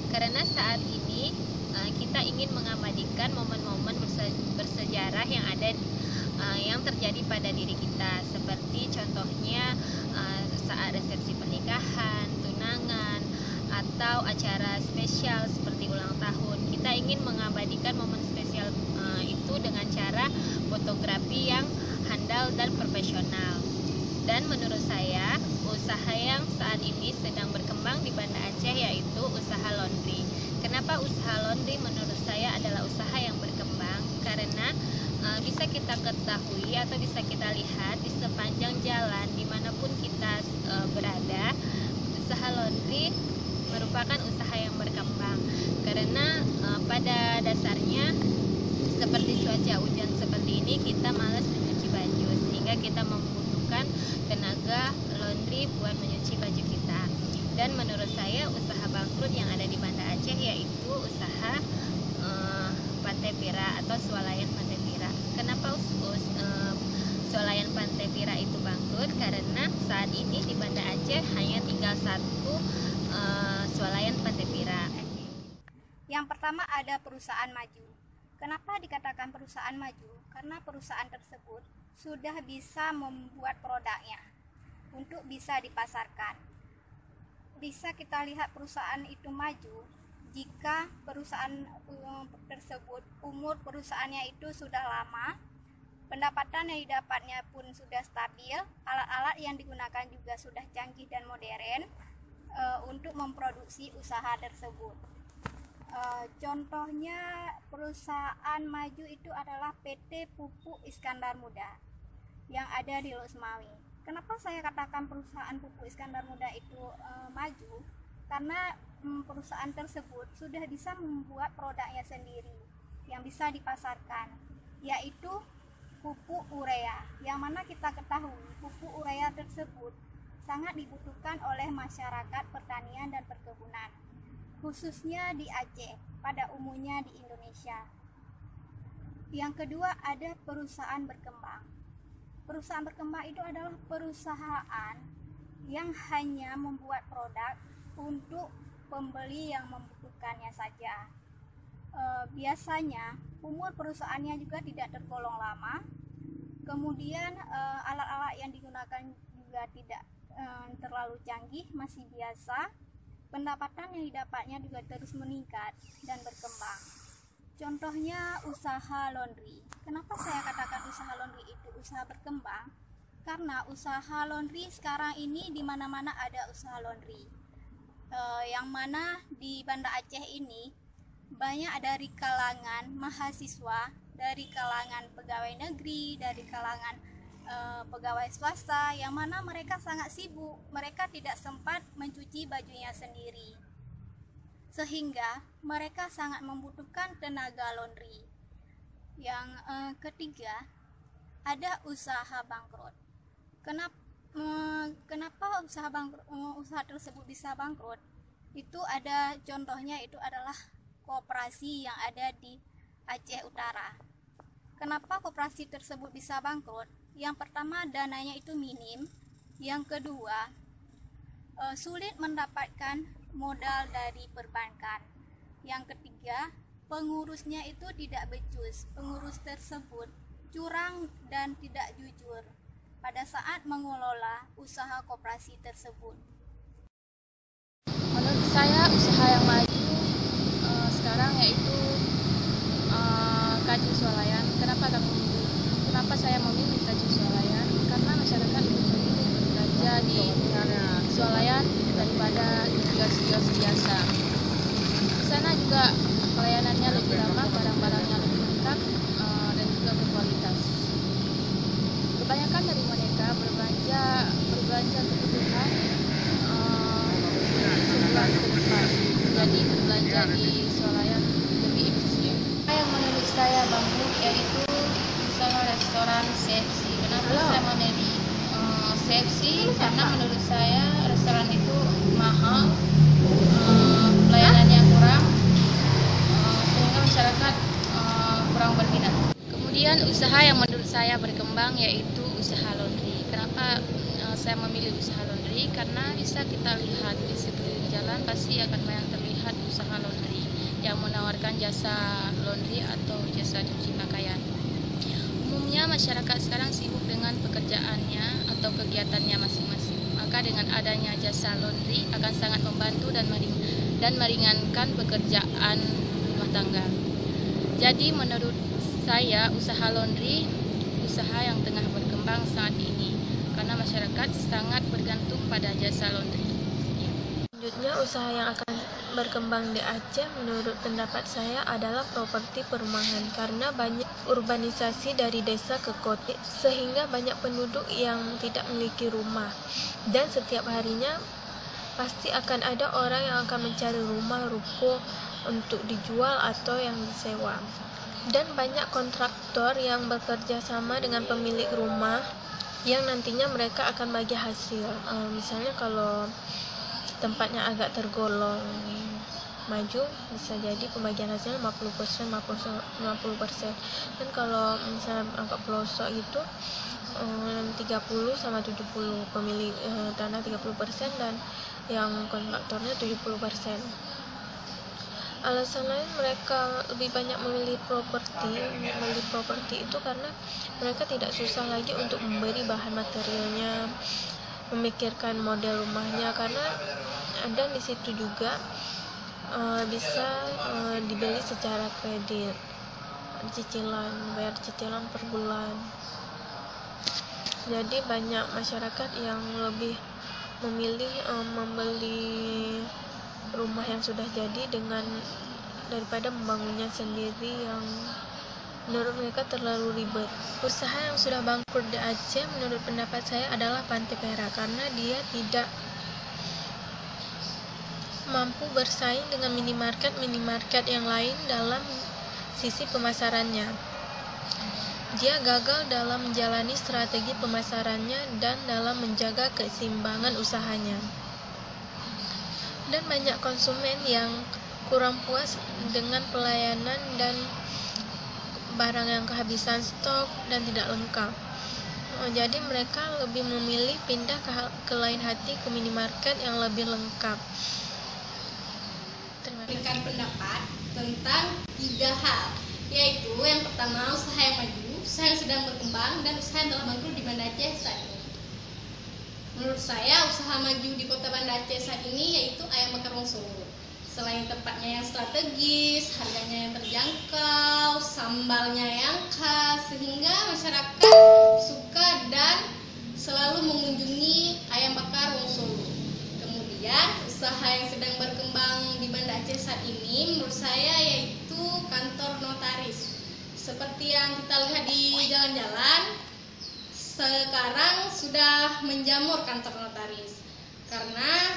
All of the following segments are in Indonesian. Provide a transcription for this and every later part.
karena saat ini kita ingin mengabadikan momen-momen bersejarah yang ada yang terjadi pada diri kita, seperti contohnya saat resepsi pernikahan, tunangan, atau acara spesial seperti ulang tahun. Kita ingin mengabadikan momen spesial itu dengan cara fotografi yang handal dan profesional. Dan menurut saya, usaha yang saat ini sedang berkembang di Banda Aceh yaitu usaha laundry. Kenapa usaha laundry menurut saya adalah usaha yang berkembang? Karena bisa kita ketahui atau bisa kita lihat di sepanjang jalan dimanapun kita berada, usaha laundry merupakan usaha yang berkembang. Karena pada dasarnya seperti cuaca hujan seperti ini, kita malas mencuci baju, sehingga kita membutuhkan tenaga laundry buat mencuci baju kita. Dan menurut saya usaha bangkrut yang ada di Banda Aceh yaitu usaha Pantai Pira atau swalayan Pantai Pira. Kenapa swalayan Pantai Pira itu bangkrut? Karena saat ini di Banda Aceh hanya tinggal satu swalayan Pantai Pira. Yang pertama ada perusahaan maju. Kenapa dikatakan perusahaan maju? Karena perusahaan tersebut sudah bisa membuat produknya untuk bisa dipasarkan. Bisa kita lihat perusahaan itu maju jika perusahaan tersebut umur perusahaannya itu sudah lama, pendapatan yang didapatnya pun sudah stabil, alat-alat yang digunakan juga sudah canggih dan modern untuk memproduksi usaha tersebut. Contohnya perusahaan maju itu adalah PT Pupuk Iskandar Muda yang ada di Losmawi. Kenapa saya katakan perusahaan Pupuk Iskandar Muda itu maju? Karena perusahaan tersebut sudah bisa membuat produknya sendiri yang bisa dipasarkan, yaitu pupuk urea, yang mana kita ketahui pupuk urea tersebut sangat dibutuhkan oleh masyarakat pertanian dan perkebunan, khususnya di Aceh, pada umumnya di Indonesia. Yang kedua ada perusahaan berkembang. Perusahaan berkembang itu adalah perusahaan yang hanya membuat produk untuk pembeli yang membutuhkannya saja. Biasanya umur perusahaannya juga tidak tergolong lama. Kemudian alat-alat yang digunakan juga tidak terlalu canggih, masih biasa. Pendapatan yang didapatnya juga terus meningkat dan berkembang. Contohnya usaha laundry. Kenapa saya katakan usaha laundry itu usaha berkembang? Karena usaha laundry sekarang ini di mana-mana ada usaha laundry. Yang mana di Banda Aceh ini banyak dari kalangan mahasiswa, dari kalangan pegawai negeri, dari kalangan pegawai swasta, yang mana mereka sangat sibuk, mereka tidak sempat mencuci bajunya sendiri, sehingga mereka sangat membutuhkan tenaga laundry. Yang ketiga ada usaha bangkrut. Kenapa usaha tersebut bisa bangkrut? Itu ada contohnya, itu adalah koperasi yang ada di Aceh Utara. Kenapa koperasi tersebut bisa bangkrut? Yang pertama, dananya itu minim. Yang kedua, sulit mendapatkan modal dari perbankan. Yang ketiga, pengurusnya itu tidak becus. Pengurus tersebut curang dan tidak jujur pada saat mengelola usaha koperasi tersebut. Menurut saya usaha yang maju sekarang yaitu Kaju Swalayan. Kenapa saya memilih Kaju Swalayan? Karena masyarakat lebih memilih berbelanja di swalayan daripada di kios-kios biasa. Di sana juga pelayanannya lebih ramah, barang-barangnya lebih lengkap dan juga berkualitas. Kebanyakan dari mereka berbelanja kebutuhan sebulan ke depan. Jadi berbelanja di swalayan lebih efisien. Yang menurut saya bangkrut yaitu usaha restoran CFC. Kenapa saya memilih CFC? Karena menurut saya restoran itu mahal, pelayanannya kurang, sehingga masyarakat kurang berminat. Kemudian usaha yang menurut saya berkembang yaitu usaha laundry. Kenapa saya memilih usaha laundry? Karena bisa kita lihat di sekeliling jalan pasti akan banyak terlihat usaha laundry yang menawarkan jasa laundry atau jasa cuci pakaian. Umumnya masyarakat sekarang sibuk dengan pekerjaannya atau kegiatannya masing-masing. Maka dengan adanya jasa laundry akan sangat membantu dan meringankan pekerjaan rumah tangga. Jadi menurut saya usaha laundry usaha yang tengah berkembang saat ini karena masyarakat sangat bergantung pada jasa laundry. Selanjutnya, usaha yang akan berkembang di Aceh menurut pendapat saya adalah properti perumahan karena banyak urbanisasi dari desa ke kota sehingga banyak penduduk yang tidak memiliki rumah dan setiap harinya pasti akan ada orang yang akan mencari rumah ruko untuk dijual atau yang disewa. Dan banyak kontraktor yang bekerja sama dengan pemilik rumah yang nantinya mereka akan bagi hasil. Misalnya kalau tempatnya agak tergolong maju bisa jadi pembagian hasilnya 50%. Dan kalau misalnya agak pelosok itu 30 sama 70 pemilik tanah 30% dan yang kontraktornya 70%. Alasan lain mereka lebih banyak memilih properti itu karena mereka tidak susah lagi untuk membeli bahan materialnya, memikirkan model rumahnya karena ada di situ juga bisa dibeli secara kredit, bayar cicilan per bulan. Jadi banyak masyarakat yang lebih memilih membeli rumah yang sudah jadi daripada membangunnya sendiri yang menurut mereka terlalu ribet. Usaha yang sudah bangkrut di Aceh menurut pendapat saya adalah Pantai Perak karena dia tidak mampu bersaing dengan minimarket yang lain dalam sisi pemasarannya. Dia gagal dalam menjalani strategi pemasarannya dan dalam menjaga keseimbangan usahanya. Dan banyak konsumen yang kurang puas dengan pelayanan dan barang yang kehabisan stok dan tidak lengkap. Jadi mereka lebih memilih pindah ke lain hati ke minimarket yang lebih lengkap. Memberikan pendapat tentang 3 hal, yaitu yang pertama usaha yang maju, usaha yang sedang berkembang, dan usaha yang telah bangkrut di Banda Aceh saat ini. Menurut saya usaha maju di kota Banda Aceh saat ini yaitu ayam bakar Wong Solo. Selain tempatnya yang strategis, harganya yang terjangkau, sambalnya yang khas, sehingga masyarakat suka dan selalu mengunjungi ayam bakar Wong Solo. Kemudian usaha yang sedang berkembang di Banda Aceh saat ini menurut saya yaitu kantor notaris. Seperti yang kita lihat di jalan-jalan, sekarang sudah menjamur kantor notaris karena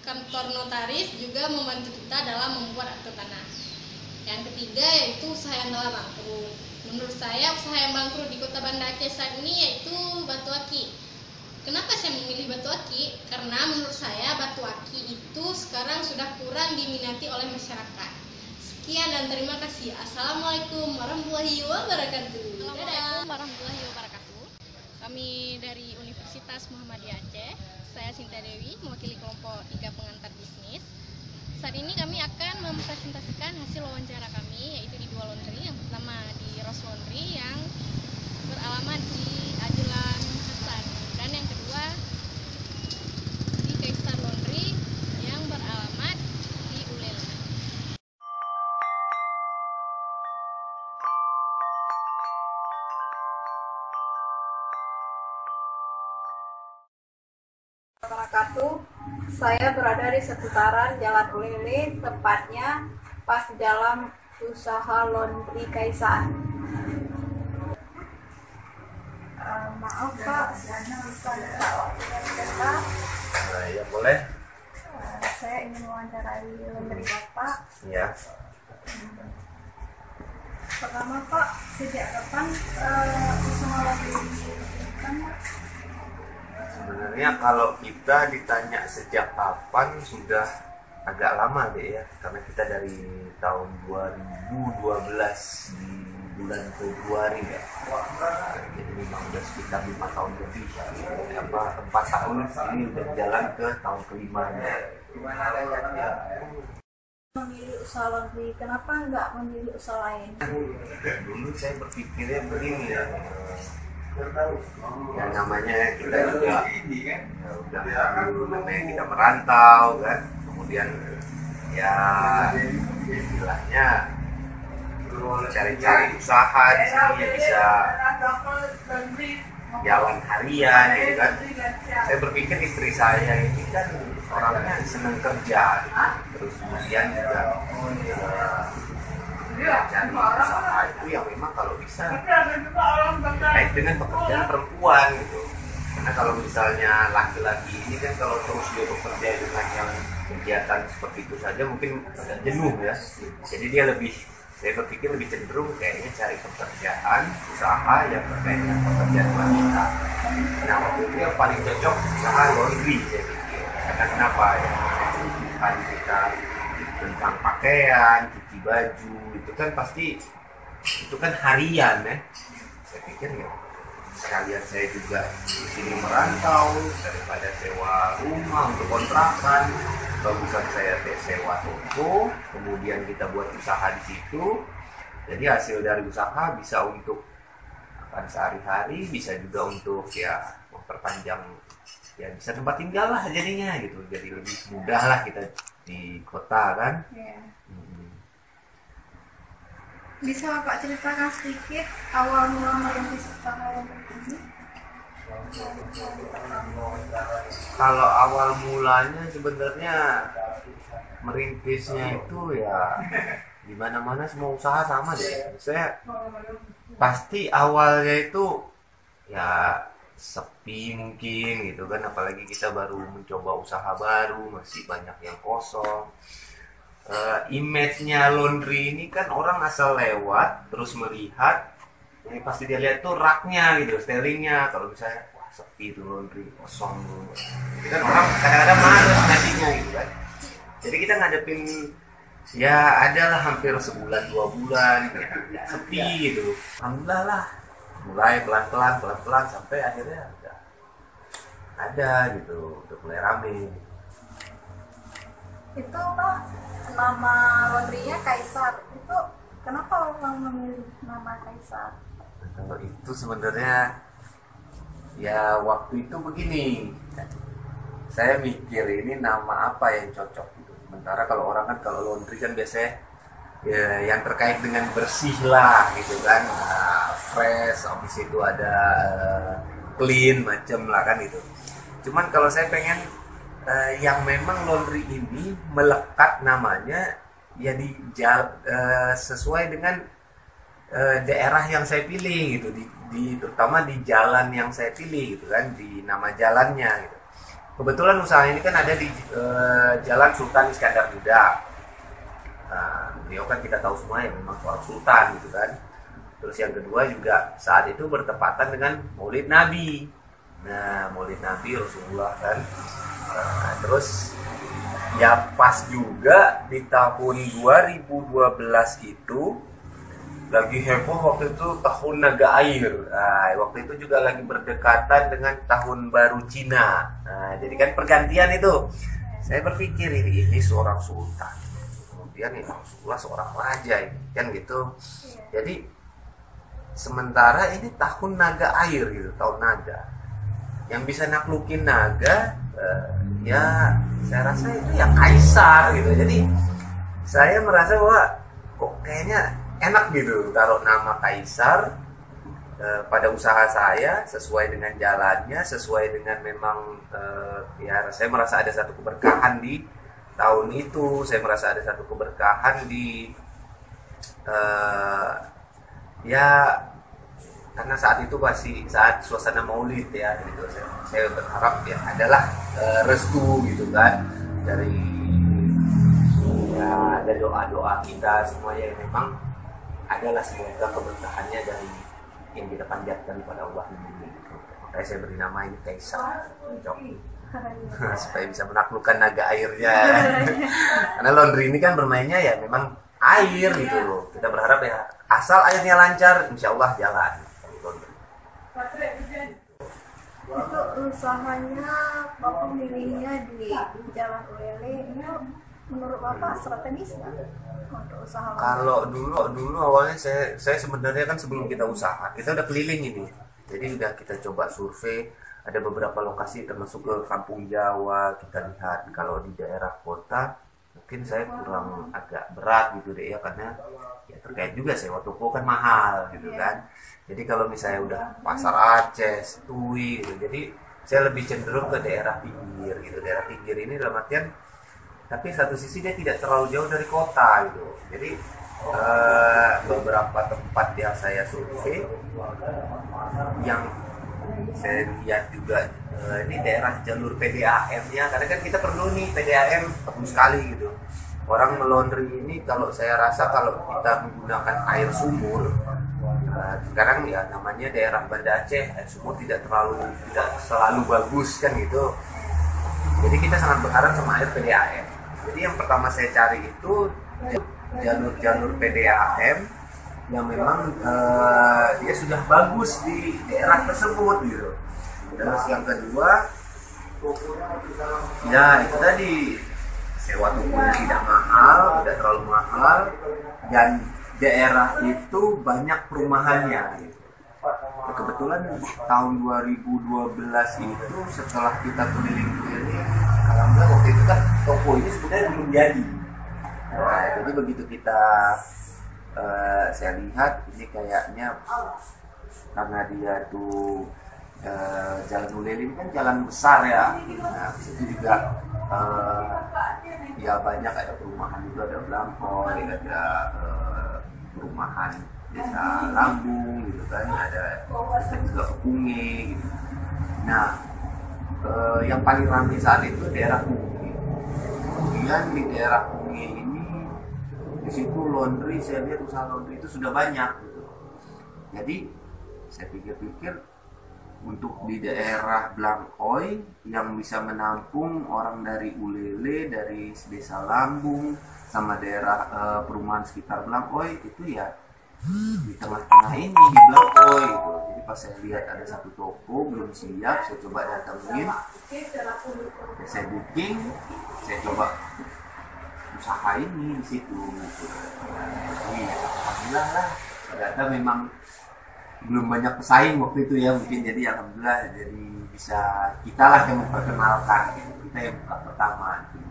kantor notaris juga membantu kita dalam membuat akte tanah. Yang ketiga yaitu usaha yang telah bangkrut. Menurut saya usaha yang bangkrut di kota Banda Aceh saat ini yaitu batu aki. Kenapa saya memilih batu aki? Karena menurut saya batu aki itu sekarang sudah kurang diminati oleh masyarakat. Sekian dan terima kasih. Assalamualaikum warahmatullahi wabarakatuh. Assalamualaikum warahmatullahi wabarakatuh. Kami dari Universitas Muhammadiyah Aceh. Saya Sinta Dewi, mewakili kelompok 3 pengantar bisnis. Saat ini kami akan mempresentasikan hasil wawancara kami, yaitu di 2 laundry. Yang pertama di Rose Laundry yang beralamat di Ajulan Hasan, dan yang kedua di Kaisar Laundry yang beralamat di Ulel. Saya berada di seputaran Jalan Ulele, tepatnya pas dalam usaha laundry Kaisar. Maaf Pak, bisa minta waktunya sebentar? Ya boleh. Saya ingin mewawancarai laundry Bapak. Ya. Pertama Pak, sejak kapan usaha laundry didirikan? Sebenarnya kalau kita ditanya sejak kapan sudah agak lama deh ya, karena kita dari tahun 2012 di bulan Februari ya. Jadi memang udah sekitar 5 tahun lebih, 4 tahun ini udah jalan ke tahun kelima ya. memilih usaha laundry? Kenapa nggak memilih usaha lain? Dulu saya berpikirnya begini ya, ya namanya kita juga ya udah namanya kita merantau kan, kemudian ya istilahnya cari-cari usaha di sini ya bisa jalan harian gitu kan. Saya berpikir istri saya ini kan orangnya senang kerja gitu. Terus kemudian juga cari usaha itu yang memang kalau bisa terkait dengan pekerjaan perempuan gitu. Karena kalau misalnya laki-laki ini kan kalau terus dia bekerja dengan yang kegiatan seperti itu saja mungkin agak jenuh ya. Jadi dia saya berpikir lebih cenderung kayaknya cari pekerjaan usaha yang terkait dengan pekerjaan wanita. Nah waktu itu yang paling cocok usaha laundry saya pikir. Karena kenapa ya? Kan kita tentang pakaian, cuci baju itu kan pasti itu kan harian ya. Saya pikir ya sekalian saya juga di sini merantau daripada sewa rumah untuk kontrakan, bagusan saya sewa toko, kemudian kita buat usaha di situ. Jadi hasil dari usaha bisa untuk makan sehari-hari, bisa juga untuk ya memperpanjang ya bisa tempat tinggal lah jadinya gitu. Jadi lebih mudah lah kita di kota kan. Yeah. Bisa Bapak ceritakan sedikit awal mula merintis usaha laundry ini? Kalau awal mulanya sebenarnya merintisnya itu ya di mana-mana semua usaha sama deh. Saya pasti awalnya itu ya sepi mungkin gitu kan, apalagi kita baru mencoba usaha baru, masih banyak yang kosong. Image-nya laundry ini kan orang asal lewat terus melihat, ini pasti dia lihat tuh raknya gitu, styling-nya. Kalau misalnya wah sepi itu laundry, kosong itu kan orang kadang-kadang males ngasihnya gitu kan. Jadi kita ngadepin ya adalah hampir sebulan 2 bulan ya, sepi gitu. Alhamdulillah lah, mulai pelan-pelan sampai akhirnya ada gitu, udah mulai rame. Itu Pak, nama laundrynya Kaisar. Itu kenapa orang memilih nama Kaisar? Kalau itu sebenarnya ya waktu itu begini, saya mikir ini nama apa yang cocok gitu. Sementara kalau orang kan kalau laundry kan biasanya ya, yang terkait dengan bersih lah gitu kan, fresh, habis itu ada clean macam lah kan itu. Cuman kalau saya pengen yang memang laundry ini melekat namanya ya sesuai dengan daerah yang saya pilih gitu, terutama di jalan yang saya pilih gitu kan, di nama jalannya gitu. Kebetulan usaha ini kan ada di Jalan Sultan Iskandar Muda. Nah, beliau kan kita tahu semua ya memang soal Sultan gitu kan. Terus yang kedua juga saat itu bertepatan dengan Maulid Nabi. Nah, Maulid Nabi Rasulullah kan. Nah, terus ya pas juga di tahun 2012 itu lagi heboh waktu itu tahun naga air. Nah, waktu itu juga lagi berdekatan dengan tahun baru Cina. Nah, jadi kan pergantian itu. Saya berpikir ini seorang sultan, kemudian ya Rasulullah seorang raja ini kan gitu. Jadi sementara ini tahun naga air gitu, tahun naga. Yang bisa naklukin naga ya saya rasa itu ya Kaisar gitu. Jadi saya merasa bahwa kok kayaknya enak gitu taruh nama Kaisar pada usaha saya, sesuai dengan jalannya, sesuai dengan memang ya saya merasa ada satu keberkahan di tahun itu. Saya merasa ada satu keberkahan di ya karena saat itu masih saat suasana Maulid ya gitu. Saya berharap ya adalah restu gitu kan dari ya ada doa-doa kita semuanya yang memang adalah semoga keberkahannya dari yang kita panjatkan kepada Allah ini gitu. Makanya saya beri nama ini Kaisar supaya bisa menaklukkan naga airnya. Karena laundry ini kan bermainnya ya memang air gitu loh. Kita berharap ya asal airnya lancar, insya Allah jalan. Itu usahanya Bapak milihnya di Jalan Ulele itu Menurut Bapak strategis nggak untuk usaha laundry? Kalau dulu awalnya saya sebenarnya kan sebelum kita usaha, kita udah keliling ini. Jadi udah kita coba survei, ada beberapa lokasi termasuk ke Kampung Jawa, kita lihat. Kalau di daerah kota mungkin saya kurang agak berat gitu deh ya, karena ya terkait juga sewa toko kan mahal gitu kan. Jadi kalau misalnya udah Pasar Aceh, Tui gitu, jadi saya lebih cenderung ke daerah pinggir gitu. Daerah pinggir ini dalam artian, tapi satu sisi dia tidak terlalu jauh dari kota gitu. Jadi beberapa tempat yang saya survei, yang saya lihat juga ini daerah jalur PDAM-nya, karena kan kita perlu nih PDAM perlu sekali gitu. Orang melondri ini kalau saya rasa kalau kita menggunakan air sumur, sekarang ya namanya daerah Banda Aceh, air sumur tidak selalu bagus kan gitu. Jadi kita sangat berharap sama air PDAM. Jadi yang pertama saya cari itu jalur PDAM yang memang dia sudah bagus di daerah tersebut gitu. Terus yang kedua, ya itu tadi sewa tokonya tidak mahal, tidak terlalu mahal, dan daerah itu banyak perumahannya gitu. Ya, kebetulan tahun 2012 itu setelah kita keliling-keliling, alhamdulillah waktu itu kan toko ini sebenarnya belum jadi. Nah, jadi begitu kita saya lihat ini kayaknya karena dia tuh Jalan Ulelin kan jalan besar ya. Nah, situ juga ya banyak, ada perumahan itu, ada Blangkoi, ada perumahan Desa Lambung gitu kan, ada juga Kepunge gitu. Nah, yang paling ramai saat itu daerah Punge. Kemudian di daerah Punge ini, di situ laundry, saya lihat usaha laundry itu sudah banyak gitu. Jadi saya pikir-pikir untuk di daerah Blangkoi yang bisa menampung orang dari Ulele, dari Desa Lambung, sama daerah perumahan sekitar Blangkoi itu ya di tengah-tengah ini di Blangkoi gitu. Jadi pas saya lihat ada satu toko belum siap, saya coba datengin, saya booking, saya coba usaha ini di situ gitu. Jadi alhamdulillah lah, ternyata memang belum banyak pesaing waktu itu ya, mungkin jadi alhamdulillah jadi bisa kita lah yang memperkenalkan gitu. Kita yang buka pertama gitu.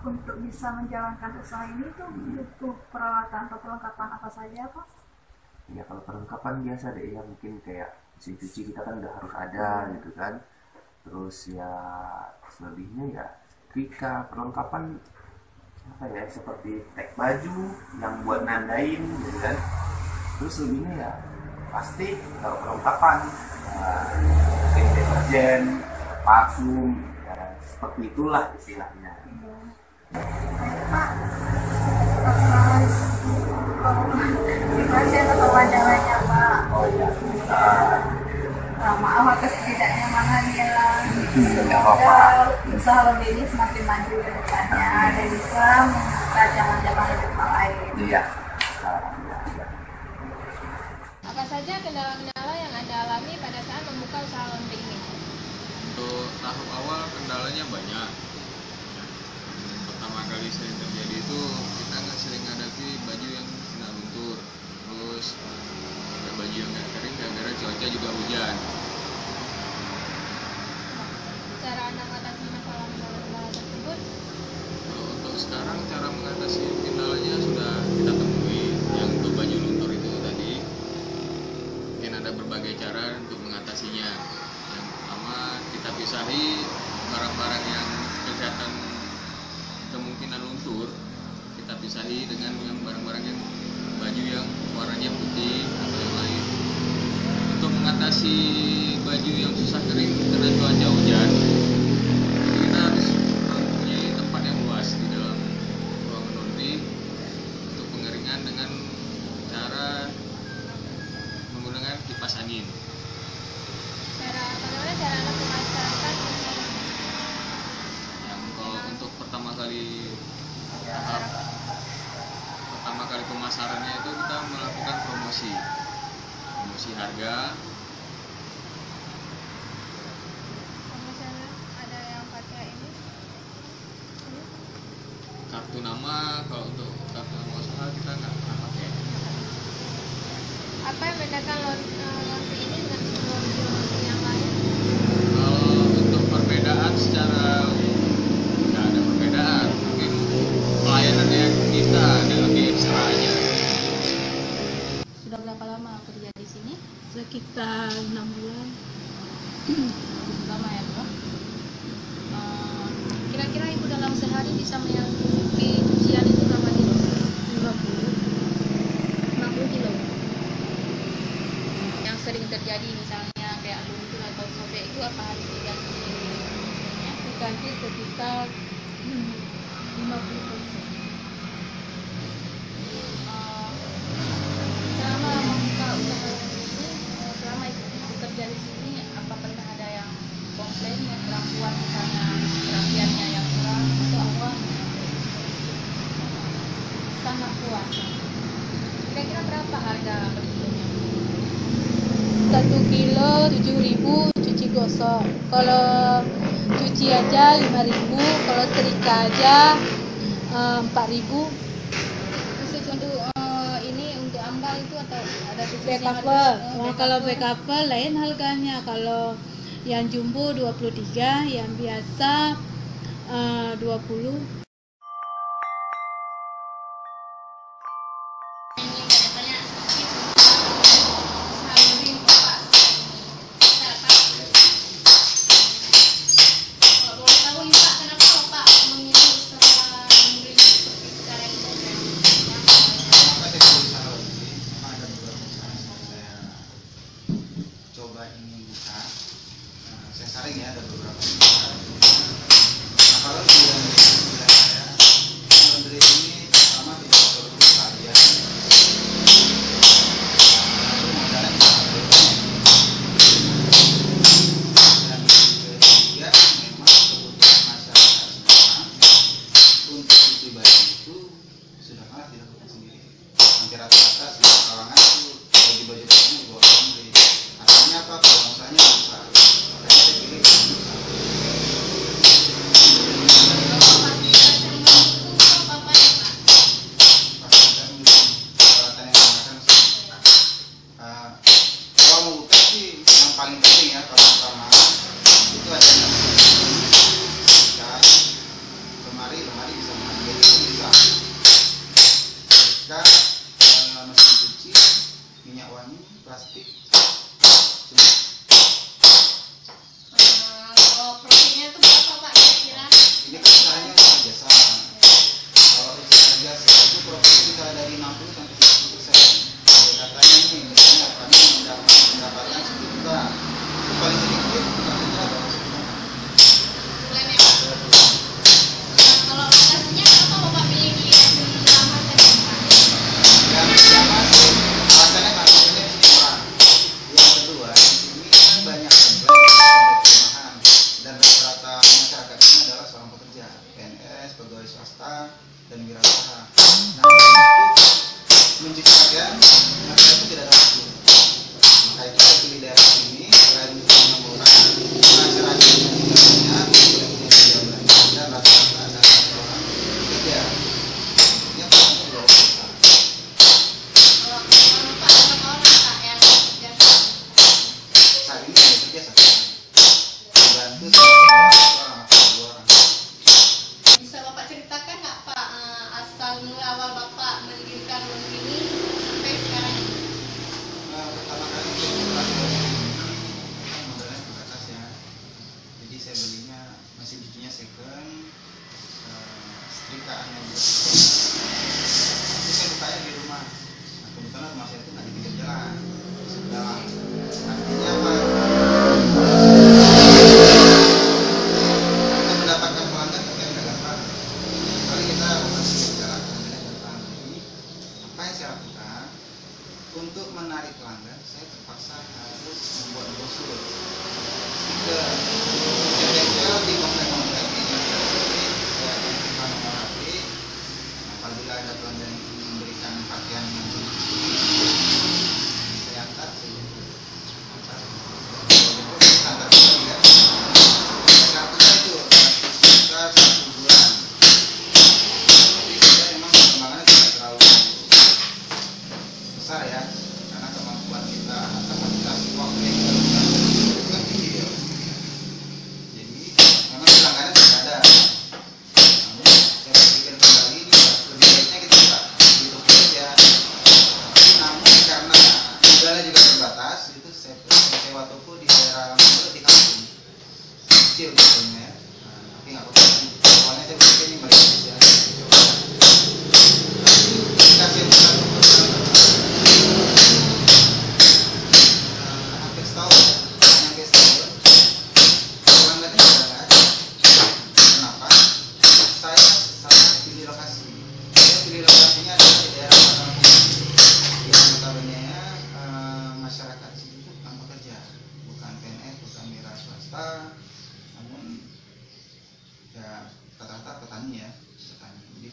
Untuk bisa menjalankan usaha ini tuh butuh peralatan atau perlengkapan apa saja Pak? Ya kalau perlengkapan biasa deh ya, mungkin kayak mesin cuci kita kan udah harus ada gitu kan. Terus ya selebihnya ya setrika, perlengkapan apa ya, seperti tag baju yang buat nandain gitu kan. Terus lebihnya ya pasti kalau perlengkapan mesin deterjen, parfum, ya, seperti itulah istilahnya. Pak, pasien atau wajaranya Pak? Oh iya. Maaf atas ketidaknyamanannya. Tidak apa-apa. Usaha laundry ini semakin maju ke depannya dan bisa membuka jalan-jalan hidup lain. Iya. Apa saja kendala-kendala yang Anda alami pada saat membuka usaha laundry ini? Untuk tahap awal kendalanya banyak. Pertama kali sering terjadi itu kita nggak sering hadapi baju yang kena luntur, terus ada baju yang nggak kering gara-gara cuaca juga hujan. Cara Anda mengatasi masalah tersebut? Kalau untuk sekarang cara mengatasi kendalanya sudah kita temui. Yang untuk baju luntur itu tadi mungkin ada berbagai cara untuk mengatasinya. Yang pertama kita pisahi barang-barang yang kelihatan kemungkinan luntur, kita pisahi dengan barang-barang yang baju yang warnanya putih atau yang lain. Untuk mengatasi baju yang susah kering karena cuaca hujan, itu kita harus mempunyai tempat yang luas di dalam ruangan laundry untuk pengeringan dengan cara menggunakan kipas angin. Bagaimana cara Anda memasarkan? Kalau untuk pertama kali pemasarannya itu kita melakukan promosi harga. Misalnya ada yang pakai ini kartu nama. Kalau untuk kartu nama usaha kita nggak pernah pakai. Apa yang membedakan laundry ini dengan laundry yang lain? Kalau untuk perbedaan secara nggak ada perbedaan, mungkin pelayanannya kita ada lebih ekstra aja. Sudah berapa lama kerja di sini? Sekitar 6 bulan. Lama ya, Bro? Kira-kira Ibu dalam sehari bisa mengikuti cucian itu berapa kilo? 60 kilo. Yang sering terjadi misalnya kayak luntur atau sobek itu apa harus diganti? Diganti sekitar 50%. Selama membuka usaha ini, selama Ibu bekerja di sini, apa pernah ada yang komplain yang kurang kuat, misalnya perapiannya yang kurang atau apa? Sangat kuat. Kira-kira berapa harga per kilonya? 1 kilo 7.000 cuci gosok. Kalau cuci aja 5.000, kalau setrika aja 4.000. Khusus untuk ini untuk ambal itu atau ada khususnya? Backcover. Kalau backcover lain harganya. Kalau yang jumbo 23, yang biasa 20. Coba ingin buka, saya saring ya, ada beberapa usaha. Nah, kalau di saya, laundry ini pertama tidak perlu kalian, lalu modalnya tidak perlu. Dan ketiga, memang kebutuhan masyarakat sekarang untuk cuci baju itu sudah malah dilakukan sendiri. Hampir rata-rata semua kalangan itu baju-baju kamu dibawa laundry. Artinya apa? Kalau misalnya besar, makanya saya pilih pastikan peralatan yang digunakan. Kalau mau buka sih yang paling penting ya, kalau pertama itu ada dan lemari bisa mengambil itu bisa. Jika mesin cuci, minyak wangi, plastik. Profitnya itu berapa Pak kira-kira? Ini kan usahanya jasa. Kalau usaha jasa itu profit bisa dari 60 sampai 100%. Katanya nih, misalnya kami mendapatkan 10 juta, itu paling sedikit bukan saja berapa sebulan. Bulan ya Pak? Kalau lokasinya kenapa Bapak pilih di Selamat saja Pak? Yang pertama sih, alasannya maksudnya di sini Pak. Yang kedua, di sini kan banyak kompleks perumahan dan rata-rata masyarakat ini adalah seorang pekerja, PNS, pegawai swasta, dan wirausaha. Nah, untuk mencuci pakaian, mereka itu tidak ada waktu. Maka itu saya pilih daerah ini, selain bisa murah, masyarakat yang tinggalnya boleh punya biaya belanja dan rata-rata ada satu orang bekerja. Ini yang pertama juga usaha. Kalau Bapak berapa orang Pak yang kerja? Saat ini saya bekerja satu orang. Dibantu sama orang atau 2 orang. Bisa Bapak ceritakan nggak Pak asal mula awal Bapak mendirikan laundry ini sampai sekarang? Pertama kali saya buka ini modalnya terbatas ya. Jadi saya belinya mesin cucinya second, setrikaannya juga second. Itu saya bukanya di rumah. Nah, kebetulan rumah saya itu nggak di pinggir jalan, di sebelah. Artinya apa? Kita mendapatkan pelanggan tapi yang nggak gampang. Kali kita masih berjalan, pelanggannya datang. Jadi apa yang saya lakukan? Untuk menarik pelanggan, saya terpaksa harus membuat brosur, stiker, tempel di komplek-komplek di saya tentukan nomor HP. Apabila ada pelanggan yang ingin memberikan pakaian yang belum saya antar, saya antar. Antar juga. Kartunya itu sekitar 1 bulan. Tapi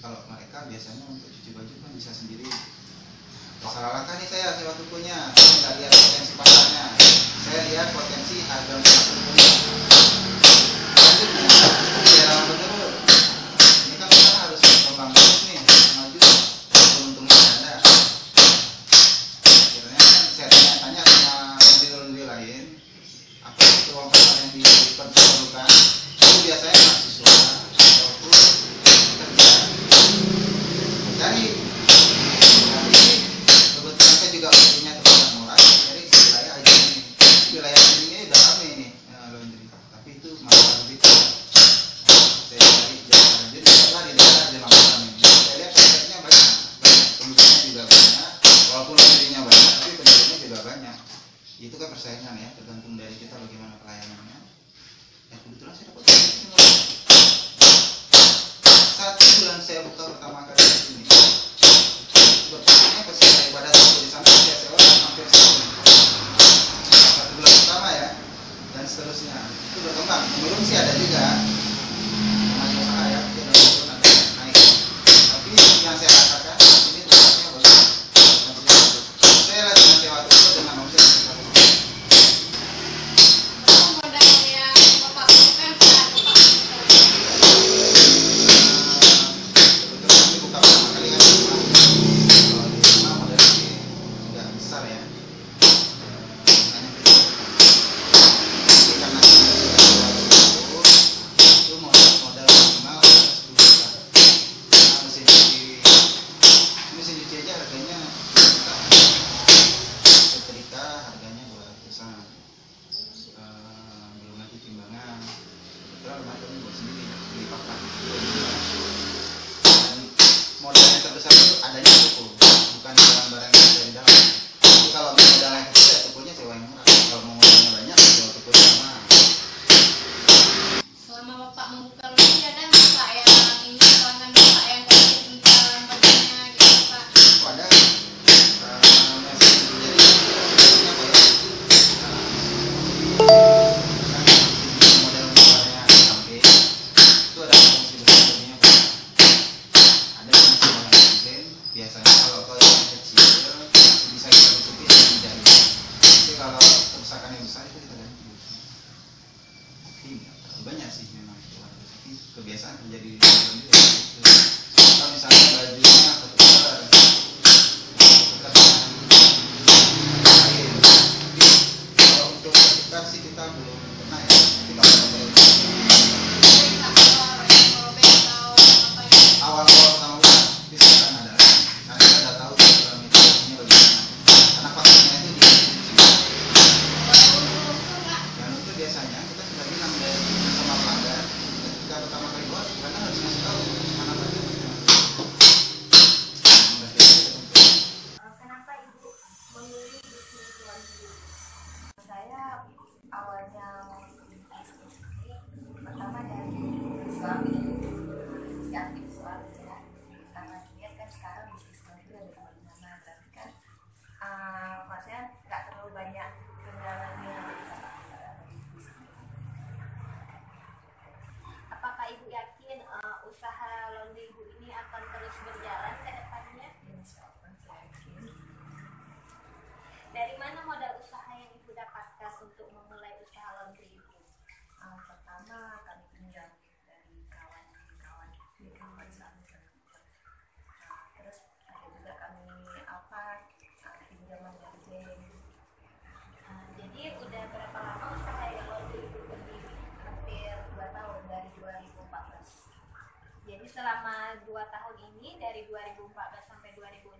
kalau mereka biasanya untuk cuci baju kan bisa sendiri. Salah langkah nih saya sewa tukunya, saya nggak lihat potensi pasarnya, saya lihat potensi harga tukunya. Selanjutnya, dalam menurut ini kan kita harus berkembang terus nih, maju, untungnya ganda. Akhirnya kan saya tanya-tanya sama laundry lain, apa itu uang pasar yang diperlukan? Itu biasanya mahasiswa ataupun kerja. Jadi kebetulan saya juga punya tempat yang murah, jadi di wilayah aja ini. Wilayah ini udah rame nih laundry, tapi itu malah lebih ke saya cari jalan lanjut setelah di daerah Jelamatan ini. Saya lihat penduduknya banyak, penduduknya juga banyak, walaupun laundrynya banyak, tapi penduduknya juga banyak. Itu kan persaingan ya, tergantung dari kita bagaimana pelayanannya. Ya kebetulan saya dapat ini murah. 1 bulan saya buka pertama kali di sini. Berpikirnya pas saya ibadah subuh di sana saya sewa hampir setahun. 1 bulan pertama ya, dan seterusnya itu berkembang. Belum sih ada juga namanya usaha ya, itu nanti naik. Tapi yang saya rasakan ini tempatnya bagus. Saya lagi sewa toko dengan omset sebesar ini. Modal yang Bapak butuhkan saat Bapak Kebetulan ini buka pertama kali kan di rumah. Kalau di rumah modalnya sih nggak besar ya. Hanya kecil. Tapi karena kita sudah sewa toko, itu modal minimal 10 juta. Nah, mesin cuci aja harganya 2 juta. Setrika harganya 200-an. Belum lagi timbangan. Kebetulan rumah kami buat sendiri, beli pakan. Dan modal yang terbesar itu adanya toko, bukan barang-barang yang ada di dalam. Jadi kalau mau modal yang kecil ya tokonya sewa yang murah. Kalau mau modalnya banyak ya sewa tokonya yang mahal. selama Bapak membuka laundry ada nggak Pak yang ini pelanggan Bapak yang komplain tentang bajunya gitu Pak? Oh, ada message. Jadi biasanya kayak model misalnya sampai itu ada promosi besar-besarnya Pak. Ada yang masih orang komplain. Biasanya kalau yang kecil bisa kita tutupi dengan jari. Tapi kalau kerusakan yang besar itu kita ganti. Tapi nggak terlalu banyak sih memang. Tapi kebiasaan terjadi di dalam dia itu. Kalau misalnya bajunya ketukar lain. Tapi kalau untuk ketukar sih kita belum pernah ya. Tapi kalau awal-awal pertama bulan bisa kan ada. Karena kita udah tahu dalam itu bagaimana. Karena pasarnya itu di yang itu biasanya kita sudah bilang sama pelanggan ketika pertama kali buat karena harus ngasih tahu mana baju Kenapa Ibu memilih bisnis laundry? Saya awalnya bisnis ini pertama dari suami, inisiatif suami ya. Karena dia kan sekarang bisnis laundry ada di mana, berarti kan maksudnya nggak terlalu banyak kendalanya. Apakah Ibu yakin usaha laundry Ibu ini akan terus berjalan ke depannya? Dari mana modal usaha yang Ibu dapatkan untuk memulai usaha laundry Ibu? Pertama kami pinjam dari kawan-kawan saya. Terus ada juga kami pinjaman dari bank. Jadi udah berapa lama usaha yang laundry Ibu berdiri? Hampir 2 tahun dari 2014. Jadi selama 2 tahun ini dari 2014 sampai 2016,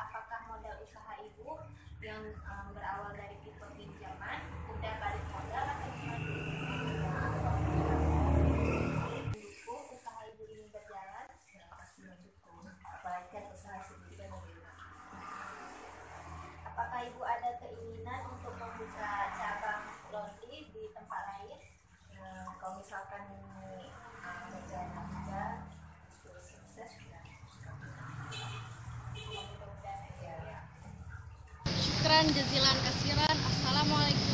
apakah modal usaha Ibu yang berawal dari tipe pinjaman udah balik modal atau mendukung usaha Ibu ini berjalan? Ya pasti mendukung, apalagi kan usaha sendiri kan apakah Ibu ada keinginan untuk membuka cabang laundry di tempat lain? Kalau misalkan ini berjalan juga sukses ya. Syukran jazilan kasiran. Assalamualaikum